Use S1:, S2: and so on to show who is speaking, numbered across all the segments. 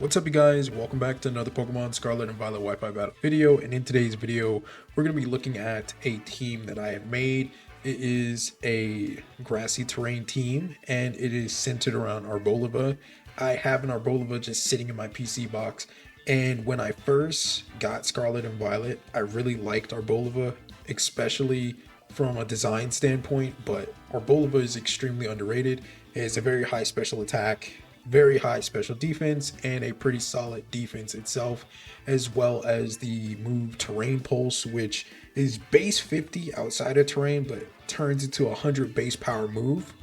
S1: What's up, you guys? Welcome back to another Pokemon Scarlet and Violet Wi-Fi battle video. And in today's video, we're going to be looking at a team that I have made. It is a grassy terrain team, and it is centered around Arboliva. I have an Arboliva just sitting in my PC box. And when I first got Scarlet and Violet, I really liked Arboliva, especially from a design standpoint. But Arboliva is extremely underrated. It has a very high special attack, very high special defense, and a pretty solid defense itself, as well as the move Terrain Pulse, which is base 50 outside of terrain but turns into a 100 base power move,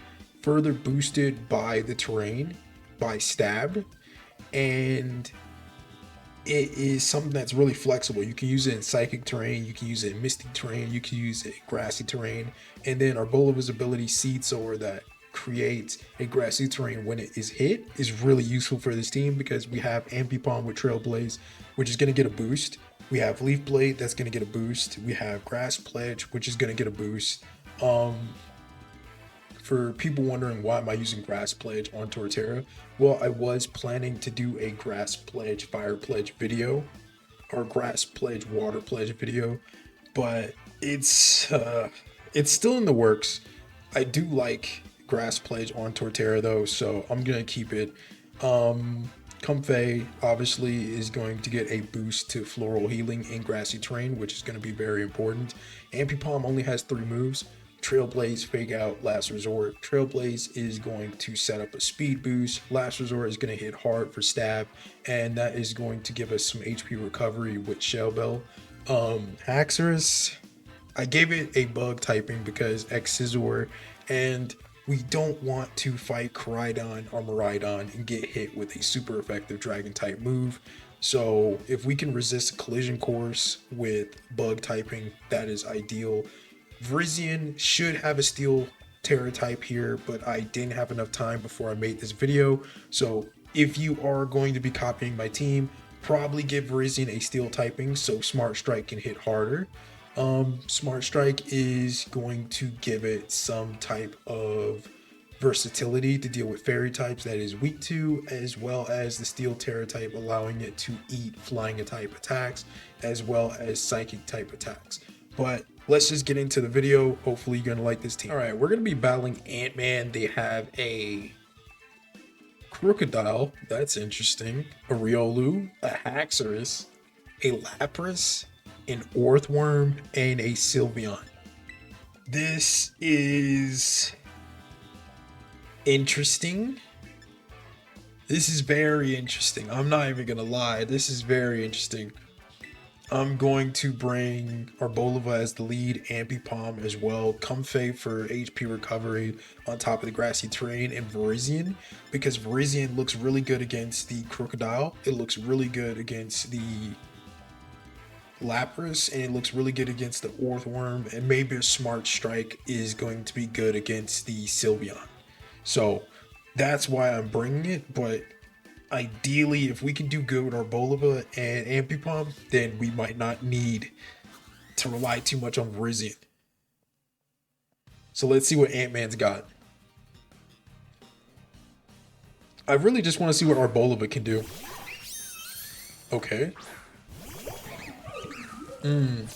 S1: further boosted by the terrain by Stab. And it is something that's really flexible. You can use it in psychic terrain, you can use it in misty terrain, you can use it in grassy terrain. And then Arboliva's ability Seed Sower that creates a grassy terrain when it is hit is really useful for this team, because we have Ambipom with Trailblaze, which is going to get a boost. We have Leaf Blade that's going to get a boost. We have Grass Pledge, which is going to get a boost. For people wondering why am I using Grass Pledge on Torterra, well, I was planning to do a Grass Pledge Fire Pledge video or Grass Pledge Water Pledge video, but it's still in the works. I do like Grass Pledge on Torterra though, so I'm gonna keep it. Comfey obviously is going to get a boost to Floral Healing in grassy terrain, which is going to be very important. Ambipom only has 3 moves: Trailblaze, Fake Out, Last Resort. Trailblaze is going to set up a speed boost. Last Resort is going to hit hard for Stab, and that is going to give us some HP recovery with Shell Bell. Haxorus, I gave it a bug typing because X-Scizor, and we don't want to fight Koraidon or Miraidon and get hit with a super effective dragon type move. So if we can resist a collision course with bug typing, that is ideal. Virizion should have a steel Terra type here, but I didn't have enough time before I made this video. So if you are going to be copying my team, probably give Virizion a steel typing so Smart Strike can hit harder. Smart Strike is going to give it some type of versatility to deal with fairy types that is weak to, as well as the steel Terra type, allowing it to eat flying type attacks as well as psychic type attacks. But let's just get into the video. Hopefully you're gonna like this team. All right, we're gonna be battling Ant-Man. They have a Crocodile, that's interesting, a Riolu, a Haxorus, a Lapras, an Earthworm, and a Sylveon. This is interesting. This is very interesting. I'm not even gonna lie. This is very interesting. I'm going to bring Arboliva as the lead, Ambipom as well, Comfey for HP recovery on top of the grassy terrain, and Virizion, because Virizion looks really good against the Crocodile. It looks really good against the Lapras, and it looks really good against the Earthworm, and maybe a Smart Strike is going to be good against the Sylveon. So that's why I'm bringing it. But ideally, if we can do good with Arboliva and Ambipom, then we might not need to rely too much on Virizion. So let's see what Ant-Man's got. I really just want to see what Arboliva can do. Okay. I'm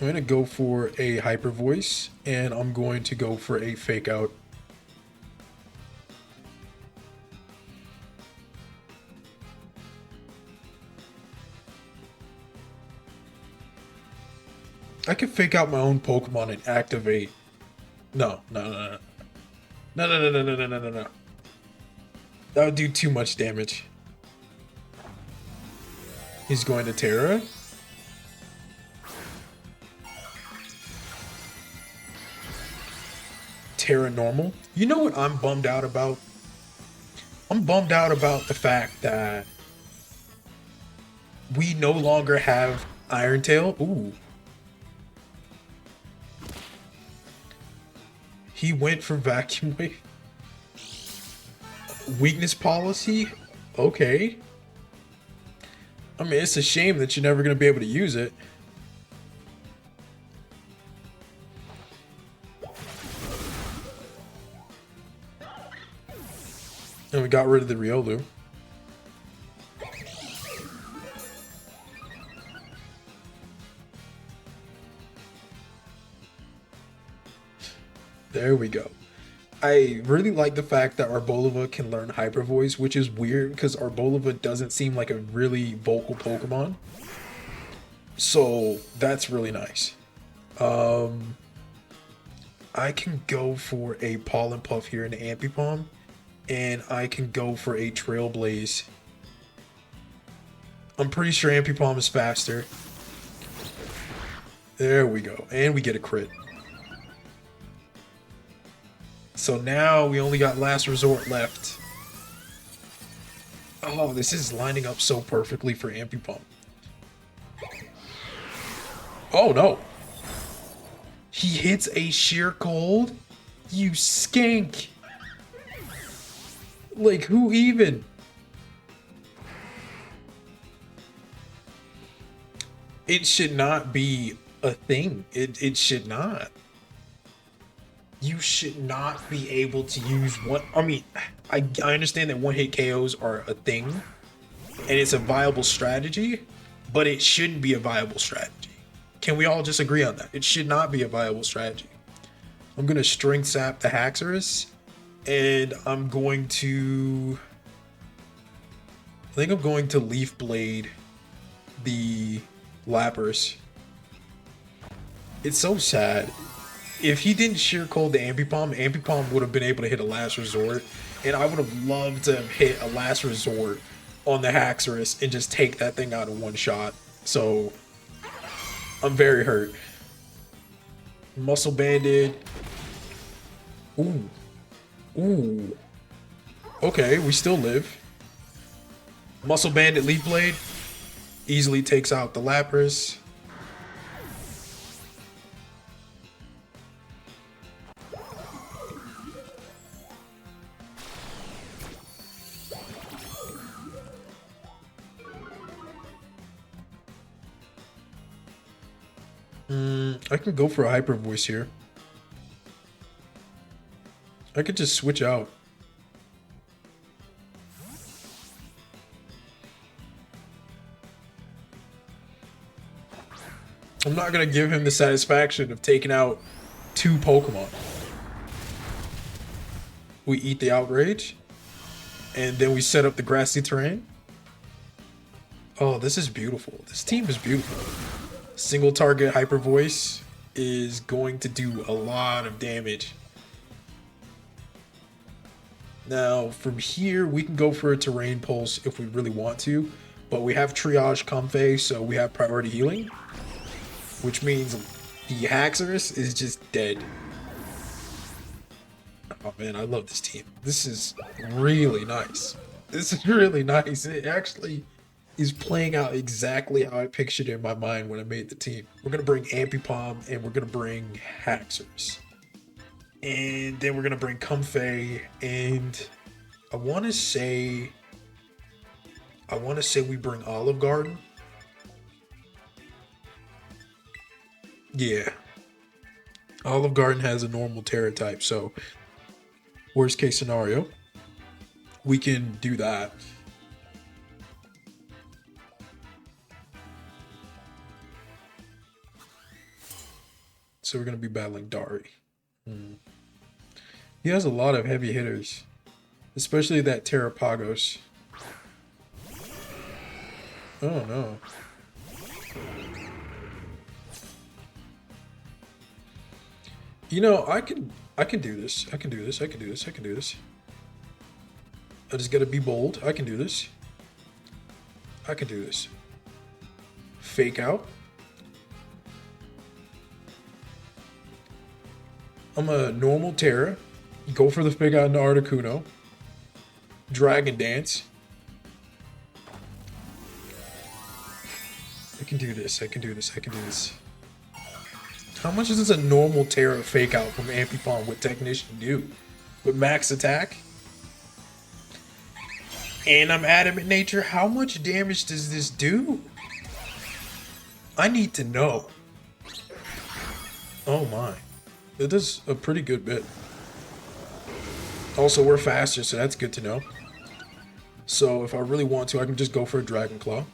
S1: going to go for a Hyper Voice, and I'm going to go for a Fake Out. I could Fake Out my own Pokemon and activate. No. No. That would do too much damage. He's going to Terra. Terra normal. You know what I'm bummed out about? I'm bummed out about the fact that we no longer have Iron Tail. Ooh. He went for Vacuum Wave. Weakness policy? Okay. I mean, it's a shame that you're never going to be able to use it. And we got rid of the Riolu. There we go. I really like the fact that Arboliva can learn Hyper Voice, which is weird because Arboliva doesn't seem like a really vocal Pokemon. So that's really nice. I can go for a Pollen Puff here in the Ambipom, and I can go for a Trailblaze. I'm pretty sure Ambipom is faster. There we go, and we get a crit. So now we only got Last Resort left. Oh, this is lining up so perfectly for Ambipom. Oh no. He hits a Sheer Cold? You skank. Like, who even? It should not be a thing. It should not. You should not be able to use one. I mean, I understand that one hit KOs are a thing and it's a viable strategy, but it shouldn't be a viable strategy. Can we all just agree on that? It should not be a viable strategy. I'm going to Strength Sap the Haxorus, and I'm going to... I think I'm going to Leaf Blade the Lapras. It's so sad. If he didn't Sheer Cold the Ambipom, Ambipom would have been able to hit a Last Resort, and I would have loved to have hit a Last Resort on the Haxorus and just take that thing out in one shot. So... I'm very hurt. Muscle Banded. Ooh. Ooh. Okay, we still live. Muscle Banded Leaf Blade. Easily takes out the Lapras. I could go for a Hyper Voice here. I could just switch out. I'm not going to give him the satisfaction of taking out 2 Pokemon. We eat the Outrage. And then we set up the Grassy Terrain. Oh, this is beautiful. This team is beautiful. Single target Hyper Voice is going to do a lot of damage. Now, from here, we can go for a Terrain Pulse if we really want to, but we have Triage Comfey, so we have priority healing, which means the Haxorus is just dead. Oh man, I love this team. This is really nice. This is really nice. It actually is playing out exactly how I pictured it in my mind when I made the team. We're going to bring Ambipom, and we're going to bring Haxorus. And then we're going to bring Comfey, and I want to say we bring Olive Garden. Yeah. Olive Garden has a normal Terra type, so worst case scenario, we can do that. So we're going to be battling Dari. He has a lot of heavy hitters, especially that Terrapagos. Oh no. You know, I can do this. I can do this. I can do this. I can do this. I just gotta be bold. I can do this. I can do this. Fake out. I'm a normal Terra. Go for the fake out into Articuno. Dragon Dance. I can do this. I can do this. I can do this. How much does a normal Terra fake out from Ambipom with Technician do? With max attack? And I'm Adamant Nature. How much damage does this do? I need to know. Oh my. It does a pretty good bit. Also, we're faster, so that's good to know. So if I really want to, I can just go for a Dragon Claw.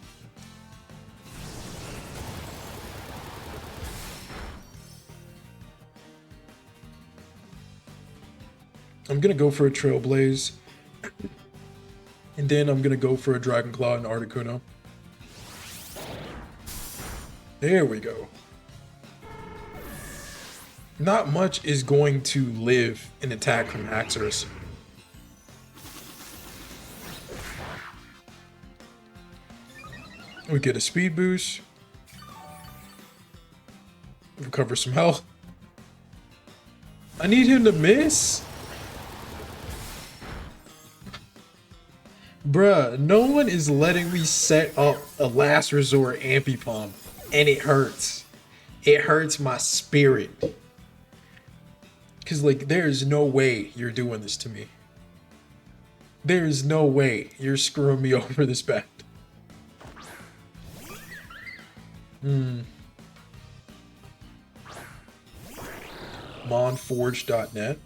S1: I'm gonna go for a Trailblaze. And then I'm gonna go for a Dragon Claw and Articuno. There we go. Not much is going to live an attack from Haxorus. We get a speed boost. Recover some health. I need him to miss. Bruh, no one is letting me set up a last resort Ambipom, and it hurts. It hurts my spirit. Cause like, there is no way you're doing this to me. There is no way you're screwing me over this bad. Monforge.net.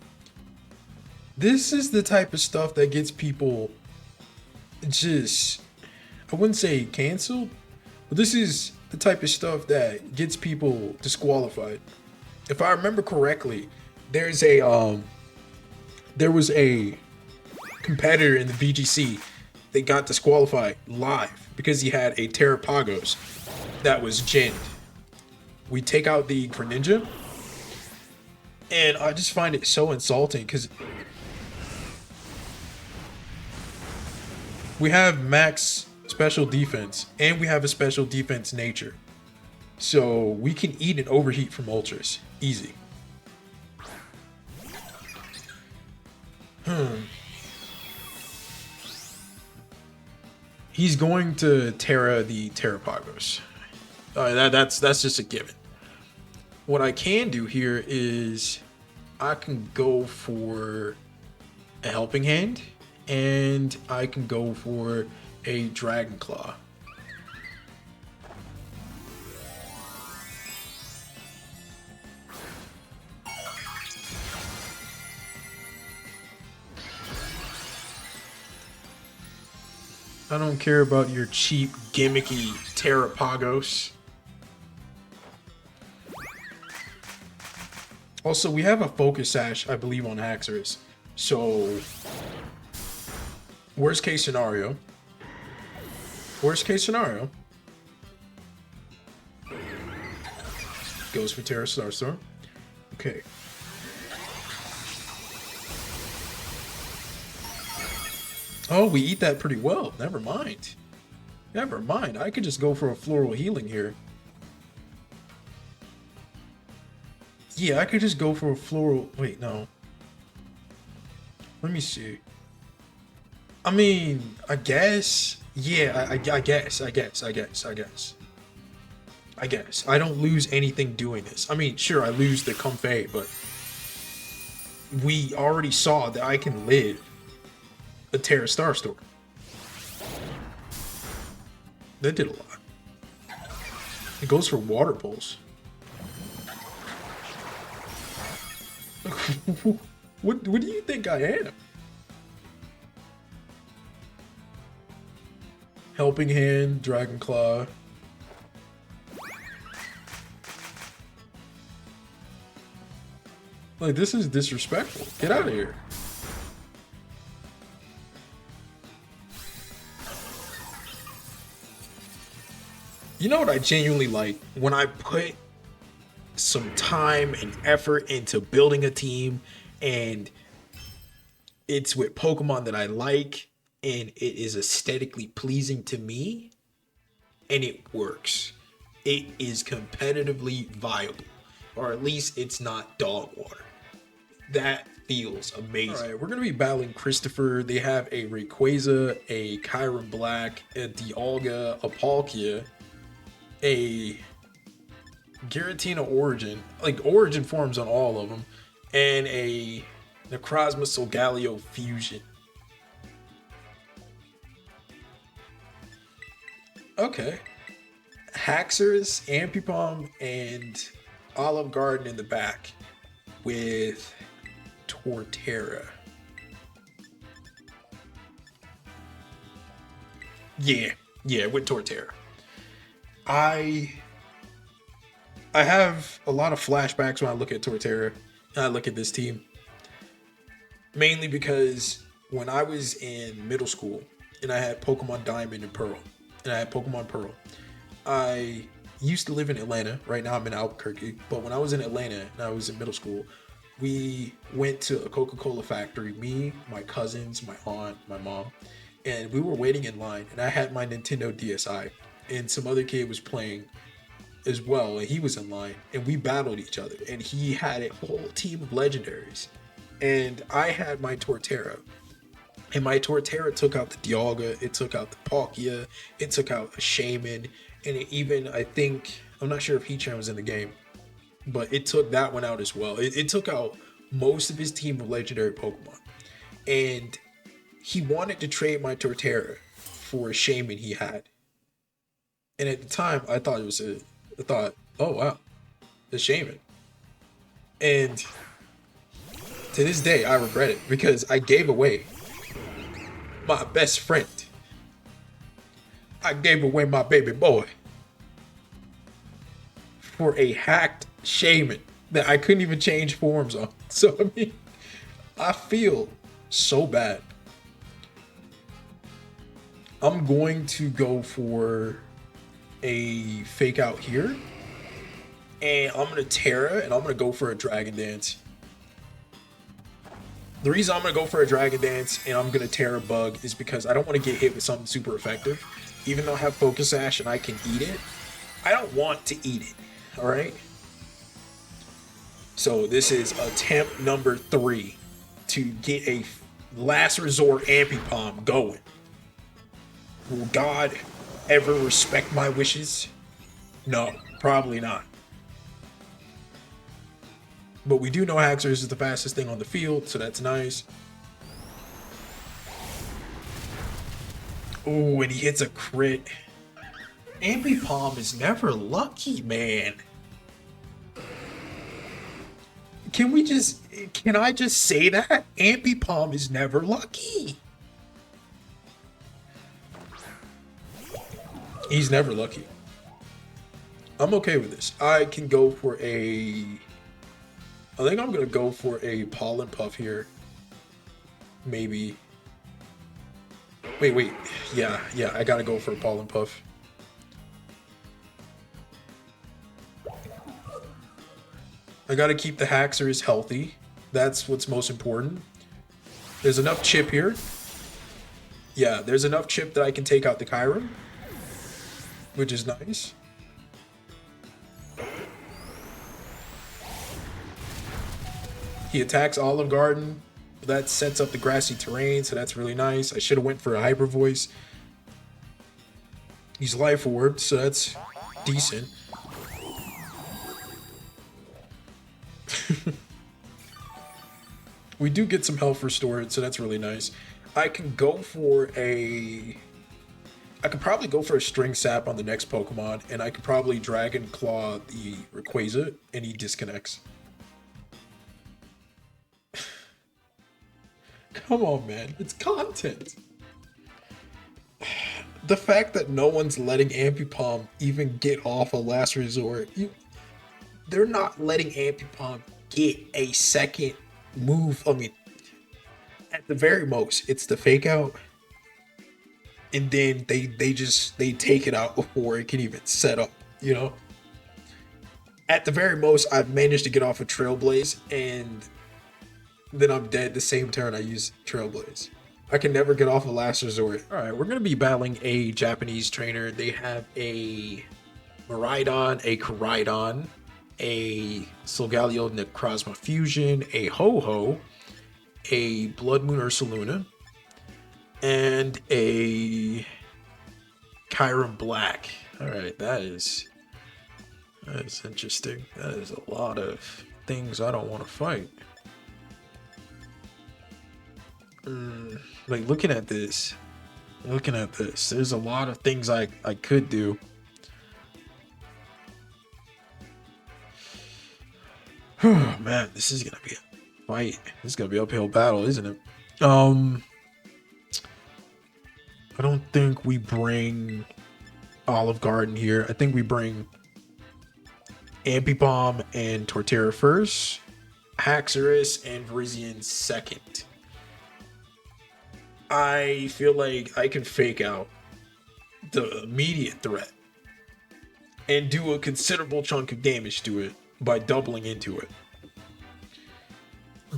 S1: This is the type of stuff that gets people just, I wouldn't say canceled, but this is the type of stuff that gets people disqualified. If I remember correctly, there was a competitor in the VGC that got disqualified live because he had a Terrapagos that was ginned. We take out the Greninja, and I just find it so insulting because we have max special defense and we have a special defense nature. So we can eat an overheat from Ultras. Easy. He's going to Terra the Terrapagos. That's just a given. What I can do here is I can go for a Helping Hand, and I can go for a Dragon Claw. I don't care about your cheap, gimmicky Terrapagos. Also, we have a Focus Sash, I believe, on Haxorus. So, worst case scenario. Goes for Terra Starstorm. Okay. Oh, we eat that pretty well. Never mind. I could just go for a Floral Healing here. Yeah, I could just go for a Floral... Wait, no. Let me see. I mean, I guess. Yeah, I guess. I don't lose anything doing this. I mean, sure, I lose the Comfey, but we already saw that I can live a Terra Starstorm. That did a lot. It goes for Water Pulse. What do you think I am? Helping Hand, Dragon Claw. Like, this is disrespectful. Get out of here. You know what I genuinely like? When I put some time and effort into building a team and it's with Pokemon that I like and it is aesthetically pleasing to me and it works. It is competitively viable, or at least it's not dog water. That feels amazing. All right, we're going to be battling Christopher. They have a Rayquaza, a Kyurem Black, a Dialga, a Palkia, a Giratina Origin, like Origin forms on all of them, and a Necrozma Solgaleo Fusion. Okay. Haxorus, Ambipom, and Olive Garden in the back with Torterra. Yeah, yeah, with Torterra. I I have a lot of flashbacks when I look at Torterra and I look at this team, mainly because when I was in middle school and I had Pokemon Diamond and Pearl, and I had Pokemon Pearl, I used to live in Atlanta. Right now I'm in Albuquerque, but when I was in Atlanta and I was in middle school, we went to a Coca-Cola factory, me, my cousins, my aunt, my mom, and we were waiting in line and I had my Nintendo DSi and some other kid was playing as well, and he was in line, and we battled each other, and he had a whole team of legendaries, and I had my Torterra, and my Torterra took out the Dialga, it took out the Palkia, it took out a Shaman, and it even, I think, I'm not sure if Heatran was in the game, but it took that one out as well. It took out most of his team of legendary Pokemon, and he wanted to trade my Torterra for a Shaman he had, and at the time I thought, oh wow, the Shaman. And to this day, I regret it because I gave away my best friend. I gave away my baby boy for a hacked Shaman that I couldn't even change forms on. So, I mean, I feel so bad. I'm going to go for a fake out here. And I'm going to Terra and I'm going to go for a Dragon Dance. The reason I'm going to go for a Dragon Dance and I'm going to Terra Bug is because I don't want to get hit with something super effective. Even though I have Focus Sash and I can eat it, I don't want to eat it. Alright? So this is attempt number 3 to get a last resort Ambipom going. Will God ever respect my wishes? No, probably not. But we do know Haxorus is the fastest thing on the field, so that's nice. Oh, and he hits a crit. Ambipom is never lucky, man. Can I just say that? Ambipom is never lucky. He's never lucky. I'm okay with this. I can go for I think I'm gonna go for a Pollen Puff here. Maybe. Wait. Yeah, I gotta go for a Pollen Puff. I gotta keep the Haxorus healthy. That's what's most important. There's enough chip here. Yeah, there's enough chip that I can take out the Kyurem, which is nice. He attacks Olive Garden. That sets up the grassy terrain, so that's really nice. I should have went for a Hyper Voice. He's Life Orb, so that's decent. We do get some health restored, so that's really nice. I could probably go for a String Sap on the next Pokemon, and I could probably Dragon Claw the Rayquaza, and he disconnects. Come on, man. It's content. The fact that no one's letting Ambipom even get off a last resort, they're not letting Ambipom get a second move. I mean, at the very most, it's the fake out, and then they take it out before it can even set up, you know? At the very most, I've managed to get off a Trailblaze, and then I'm dead the same turn I use Trailblaze. I can never get off a last resort. Alright, we're going to be battling a Japanese trainer. They have a Miraidon, a Koraidon, a Solgaleo Necrozma Fusion, a Ho-Ho, a Blood Moon Ursaluna, and a Kyurem Black. Alright, that is interesting. That is a lot of things I don't want to fight. Like looking at this, there's a lot of things I could do. Oh man, this is gonna be a fight. This is gonna be an uphill battle, isn't it? I don't think we bring Olive Garden here. I think we bring Ambipom and Torterra first, Haxorus and Virizion second. I feel like I can fake out the immediate threat and do a considerable chunk of damage to it by doubling into it.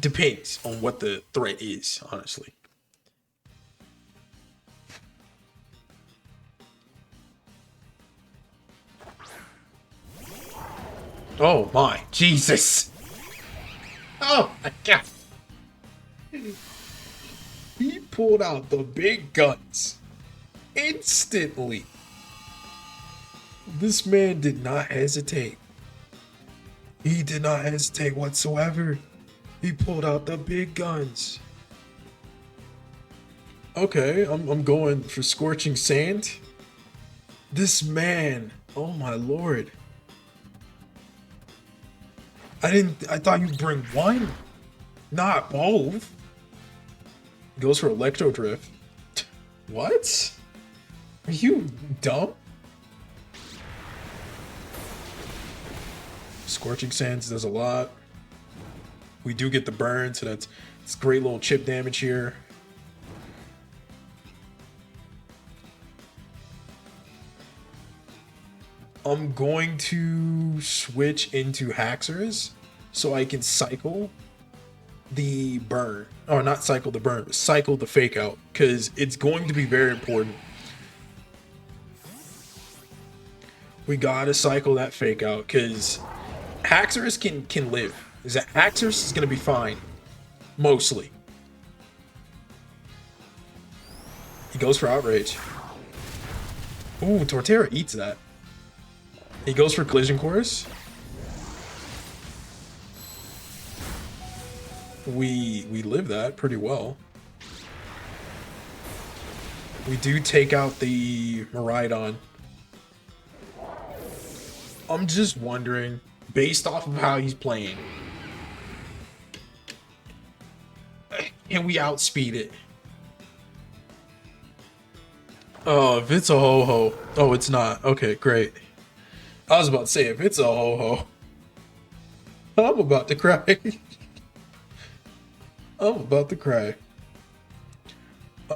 S1: Depends on what the threat is, honestly. Oh my Jesus! Oh my God! He pulled out the big guns instantly. This man did not hesitate. He did not hesitate whatsoever. He pulled out the big guns. Okay, I'm going for Scorching Sand. This man, oh my lord. I thought you'd bring one, not both. Goes for Electro Drift. What? Are you dumb? Scorching Sands does a lot. We do get the burn, so it's great little chip damage here. I'm going to switch into Haxorus so I can cycle the burn. Or not cycle the burn, but cycle the fake out. Because it's going to be very important. We gotta cycle that fake out because Haxorus can live. Haxorus is gonna be fine. Mostly. He goes for Outrage. Ooh, Torterra eats that. He goes for Collision Course. We live that pretty well. We do take out the Miraidon. I'm just wondering, based off of how he's playing, can we outspeed it? Oh, if it's a ho-ho. Oh, it's not. Okay, great. I was about to say, if it's a ho-ho, I'm about to cry. I'm about to cry.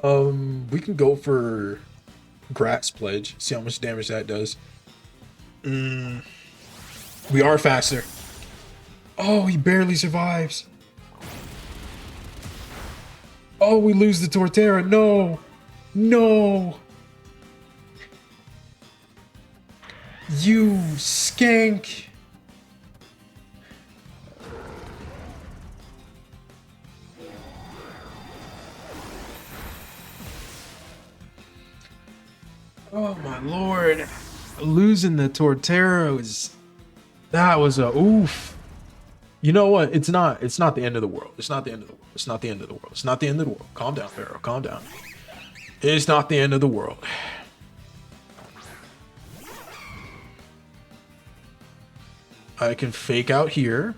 S1: We can go for Grass Pledge. See how much damage that does. We are faster. Oh, he barely survives. Oh, we lose the Torterra. No. No. You skank. Oh my lord. Losing the Torterra was a oof. You know what? It's not the end of the world. It's not the end of the world. It's not the end of the world. It's not the end of the world. Calm down, Pharaoh. Calm down. It's not the end of the world. I can fake out here.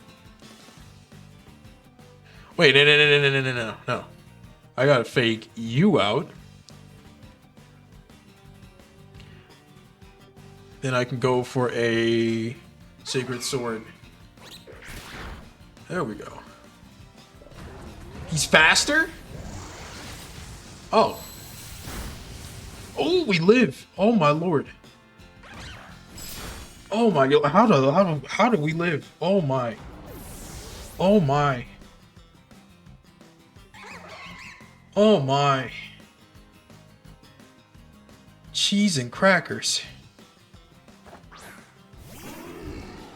S1: Wait, no. I gotta fake you out. Then I can go for a Sacred Sword. There we go. He's faster? Oh. Oh, we live. Oh my lord. Oh my god. How do we live? Oh my. Oh my. Oh my. Cheese and crackers.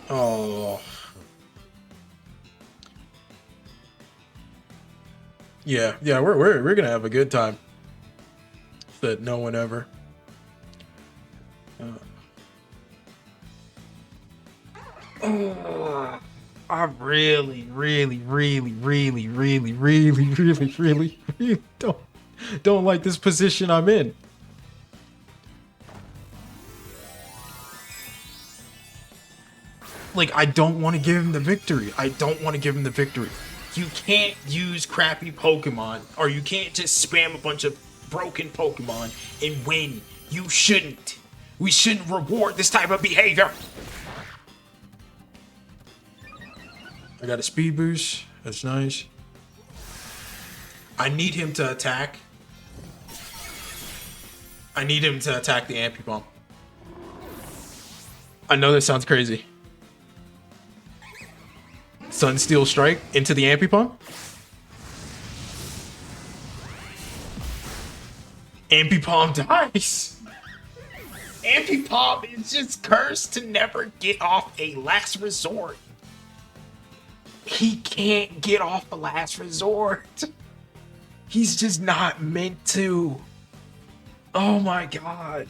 S1: Oh. Yeah, we're gonna have a good time. That no one ever. I really don't like this position I'm in. Like, I don't want to give him the victory. You can't use crappy Pokemon, or you can't just spam a bunch of broken Pokemon and win. You shouldn't. We shouldn't reward this type of behavior. I got a speed boost. That's nice. I need him to attack. I need him to attack the Ambipom. I know this sounds crazy. Sunsteel Strike into the Ambipom. Ambipom dies. Ambipom is just cursed to never get off a last resort. He can't get off a last resort. He's just not meant to. Oh my god.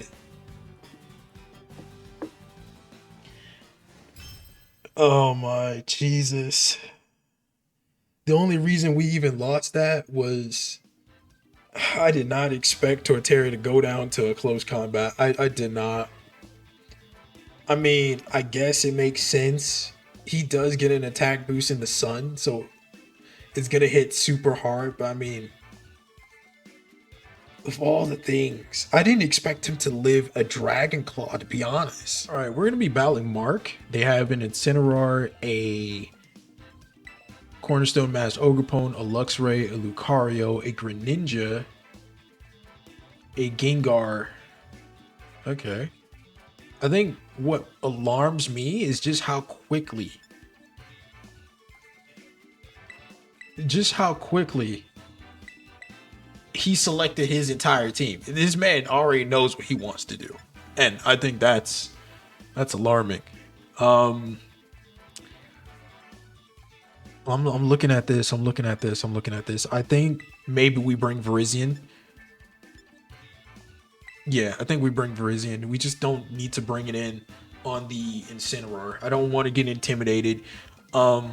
S1: Oh my Jesus. The only reason we even lost that was I did not expect Torterra to go down to a close combat. I did not. I mean, I guess it makes sense. He does get an attack boost in the sun, so it's gonna hit super hard. But I mean, of all the things, I didn't expect him to live a Dragon Claw, to be honest. All right, we're gonna be battling Mark. They have an Incineroar, a Cornerstone Masked Ogerpon, a Luxray, a Lucario, a Greninja, a Gengar. Okay. I think what alarms me is just how quickly he selected his entire team. This man already knows what he wants to do. And I think that's alarming. I'm looking at this. I think maybe we bring Virizion. Yeah, I think we bring Virizion. We just don't need to bring it in on the Incineroar. I don't want to get intimidated. I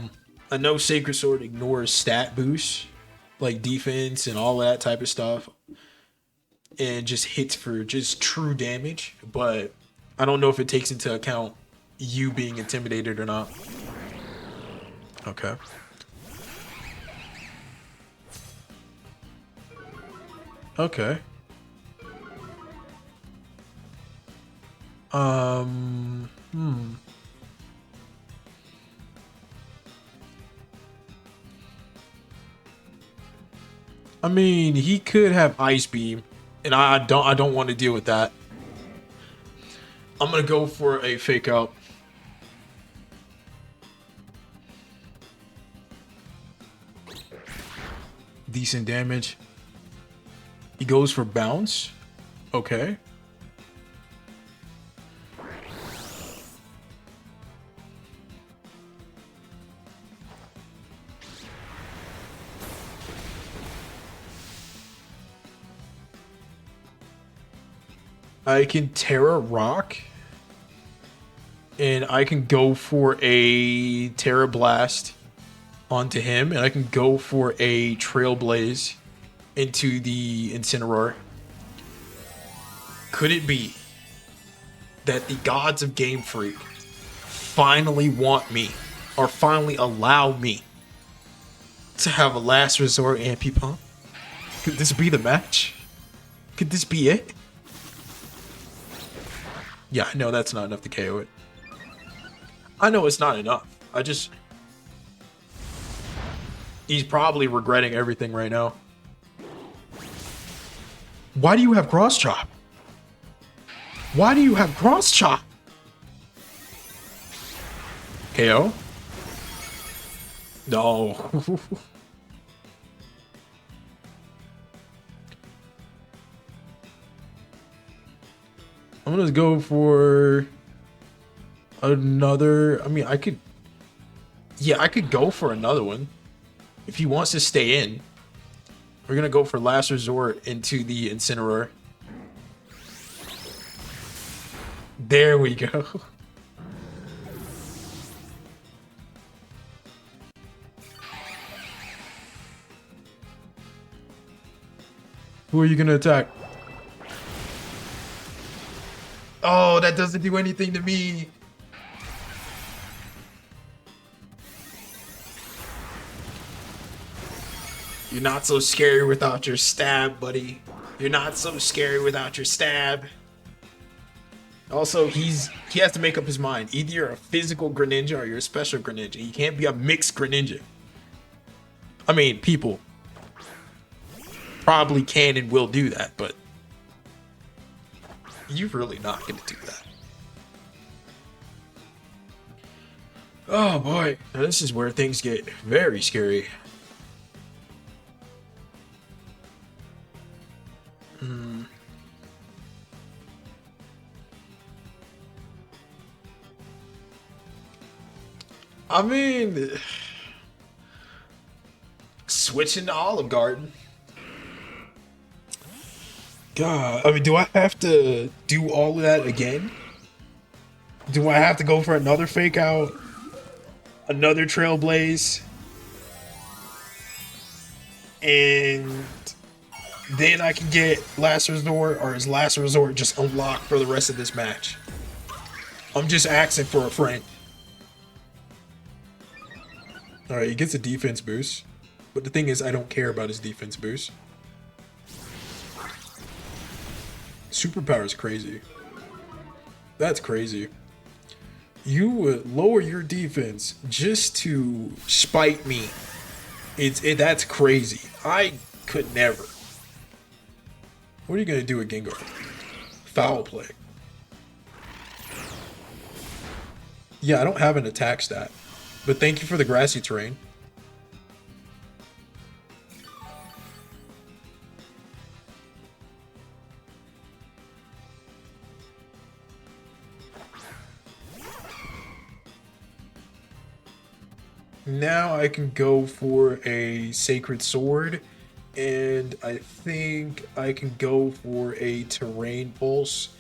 S1: know Sacred Sword ignores stat boosts, like defense and all that type of stuff, and just hits for just true damage, but I don't know if it takes into account you being intimidated or not. Okay. Okay. I mean, he could have Ice Beam, and I don't want to deal with that. I'm gonna go for a Fake Out. Decent damage. He goes for Bounce. Okay. I can Terra Rock, and I can go for a Terra Blast onto him, and I can go for a Trailblaze into the Incineroar. Could it be that the gods of Game Freak finally want me, or finally allow me to have a last resort Ambipom? Could this be the match? Could this be it? Yeah, no, that's not enough to KO it. I know it's not enough. He's probably regretting everything right now. Why do you have Cross Chop? Why do you have Cross Chop? KO? No. I'm gonna go for another. I mean, I could go for another one if he wants to stay in. We're gonna go for Last Resort into the Incineroar. There we go. Who are you gonna attack? Oh, that doesn't do anything to me. You're not so scary without your stab, buddy. You're not so scary without your stab. Also, he has to make up his mind. Either you're a physical Greninja or you're a special Greninja. You can't be a mixed Greninja. I mean, people probably can and will do that, but you're really not going to do that. Oh boy, now this is where things get very scary. I mean, switching to Olive Garden. God, I mean, do I have to do all of that again? Do I have to go for another fake out? Another Trailblaze? And then I can get Last Resort, or is Last Resort just unlocked for the rest of this match? I'm just asking for a friend. Alright, he gets a defense boost. But the thing is, I don't care about his defense boost. Superpower is crazy. That's crazy. You would lower your defense just to spite me. That's crazy. I could never. What are you gonna do with Gengar? Foul play. Yeah, I don't have an attack stat. But thank you for the grassy terrain. Now I can go for a Sacred Sword, and I think I can go for a Terrain Pulse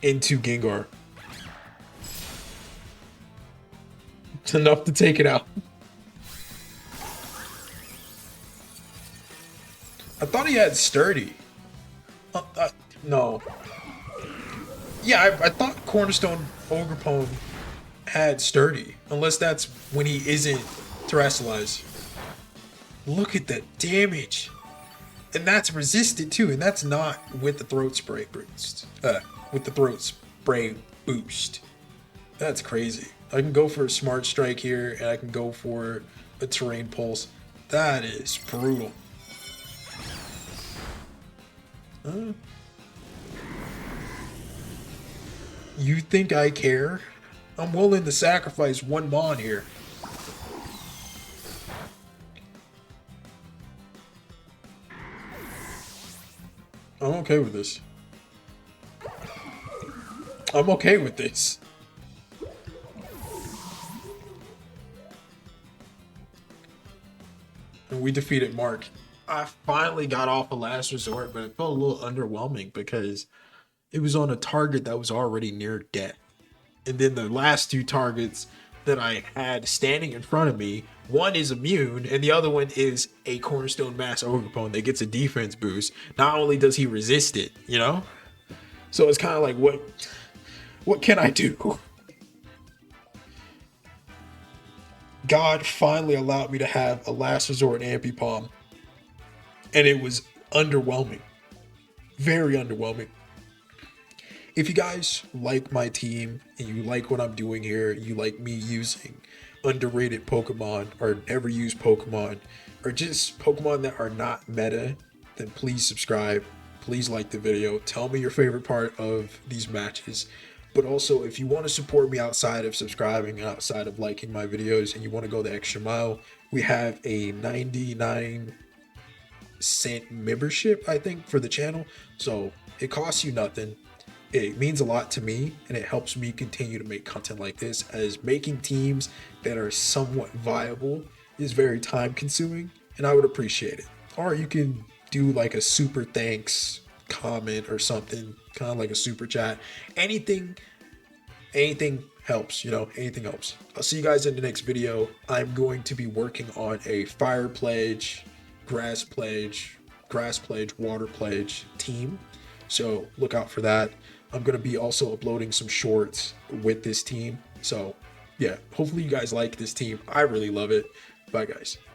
S1: into Gengar. It's enough to take it out. I thought he had Sturdy. No. Yeah, I thought Cornerstone Ogerpone had Sturdy. Unless that's when he isn't terrestrialized. Look at the damage. And that's resisted too, and that's not with the throat spray boost. With the throat spray boost. That's crazy. I can go for a Smart Strike here, and I can go for a Terrain Pulse. That is brutal. You think I care? I'm willing to sacrifice one Mon here. I'm okay with this. I'm okay with this. And we defeated Mark. I finally got off a Last Resort, but it felt a little underwhelming because it was on a target that was already near death. And then the last two targets that I had standing in front of me, one is immune and the other one is a Cornerstone Mass Ogerpone that gets a defense boost. Not only does he resist it, you know? So it's kind of like, what can I do? God finally allowed me to have a Last Resort Ambipom, and it was underwhelming. Very underwhelming. If you guys like my team and you like what I'm doing here, you like me using underrated Pokemon or never use Pokemon, or just Pokemon that are not meta, then please subscribe. Please like the video. Tell me your favorite part of these matches. But also, if you want to support me outside of subscribing and outside of liking my videos and you want to go the extra mile, we have a 99-cent membership, I think, for the channel. So it costs you nothing. It means a lot to me, and it helps me continue to make content like this, as making teams that are somewhat viable is very time consuming, and I would appreciate it. Or you can do like a super thanks comment or something, kind of like a super chat. Anything helps, you know, anything helps. I'll see you guys in the next video. I'm going to be working on a fire pledge, grass pledge, water pledge team. So look out for that. I'm going to be also uploading some shorts with this team. So yeah, hopefully you guys like this team. I really love it. Bye guys.